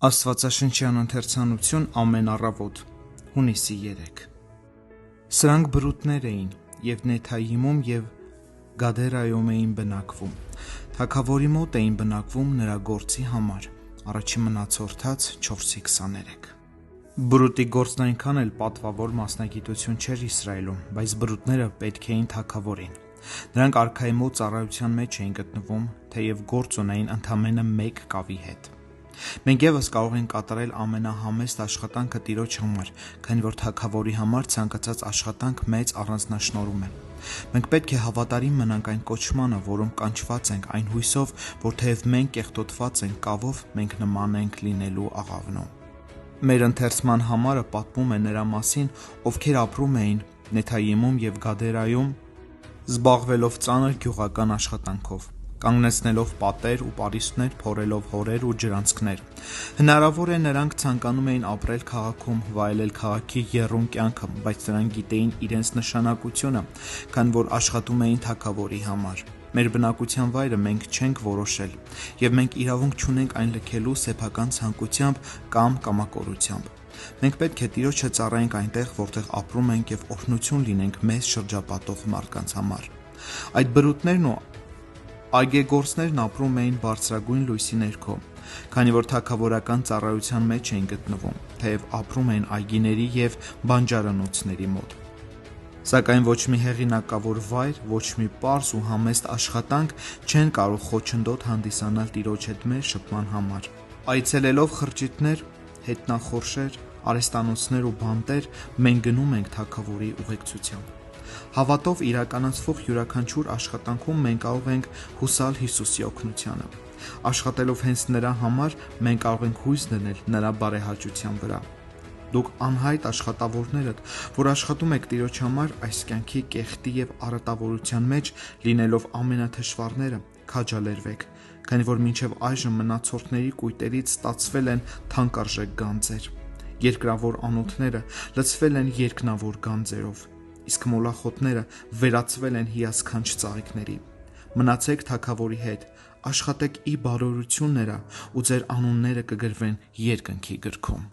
Աստվածաշնչյան ընթերցանություն ամեն առավոտ, հունիսի 3 Սրանք բրուտներ էին և Նեթայիմում և Գադերայում էին բնակվում, թագավորի մոտ էին բնակվում նրա գործի համար, առաջին մնացորդաց 4:23 Բրուտի գործն այնքան էլ պատվավոր մասնագիտություն չէր Իսրայելում, բայց բրուտները պետք էին թագավորին, նրանք արքայի մոտ ծառայության մեջ էին գտնվում, թեև գործ ունեին ընդամենը մեկ կավի հետ: Մենք ևս կարող ենք կատարել ամենահամեստ աշխատանքը Տիրոջ համար, քանի որ թագավորի համար ցանկացած աշխատանք մեծ առանձնահատկություն է: Մենք պետք է հավատարիմ մնանք այն կոչմանը, որում կանչված ենք, այն հույսով, որ թեև մենք կեղտոտված ենք կավով, մենք նման ենք լինելու աղավնու: Մեր ընթերցման համարը պատմում է նրա մասին, ովքեր ապրում էին Նեթայիմում և Գադերայում, զբաղվելով ծանր գյուղական աշխատանքով, կանգնեցնելով պատեր ու պարիսպներ, փորելով հորեր ու ջրանցքներ: Հնարավոր է նրանք ցանկանում էին ապրել քաղաքում, վայելել քաղաքի եռում կյանքը, բայց նրանք գիտեին իրենց նշանակությունը, քանի որ աշխատում էին թագավորի համար: Մեր բնակության վայրը մենք չենք որոշել, և մենք իրավունք չունենք այն լքելու սեփական ցանկությամբ կամ կամակորությամբ: Մենք պետք է Տիրոջը ծառայենք այնտեղ, որտեղ ապրում ենք և օրհնություն լինենք մեզ շրջապատող մարդկանց համար: Այդ բրուտներն ու այգեգործներն ապրում էին բարձրագույն լույսի ներքո, քանի որ թագավորական ծառայության մեջ էին գտնվում, թեև ապրում էին այգիների և բանջարանոցների մոտ: Սակայն ոչ մի հեղինակավոր վայր, ոչ մի պարզ ու համեստ աշխատանք չեն կարող խոչընդոտ հանդիսանալ Տիրոջ հետ մեր շփման համար: Այցելելով խրճիթներ, հետնախորշեր, արհեստանոցներ ու բանտեր, մենք գնում ենք թագավորի ուղեկցությամբ: Հավատով իրականացվող յուրաքանչյուր աշխատանքում մենք կարող ենք հուսալ Հիսուսի օգնությանը: Աշխատելով հենց նրա համար, մենք կարող ենք հույս դնել նրա բարեհաճության վրա: Դուք անհայտ աշխատավորներդ, որ աշխատում եք Տիրոջ համար, այս կյանքի կեղտի և արատավորության մեջ լինելով ամենաթշվառները, քաջալերվեք, քանի որ մինչև այժմ մնացորդների կույտերից ստացվել են թանկարժեք գանձեր: Երկրավոր անոթները լցվել են երկնավոր գանձերով, իսկ մոլախոտները վերածվել են հիասքանչ ծաղիկների: Մնացեք թագավորի հետ, աշխատեք ի բարօրություն նրա ու ձեր անունները կգրվեն երկնքի գրքում: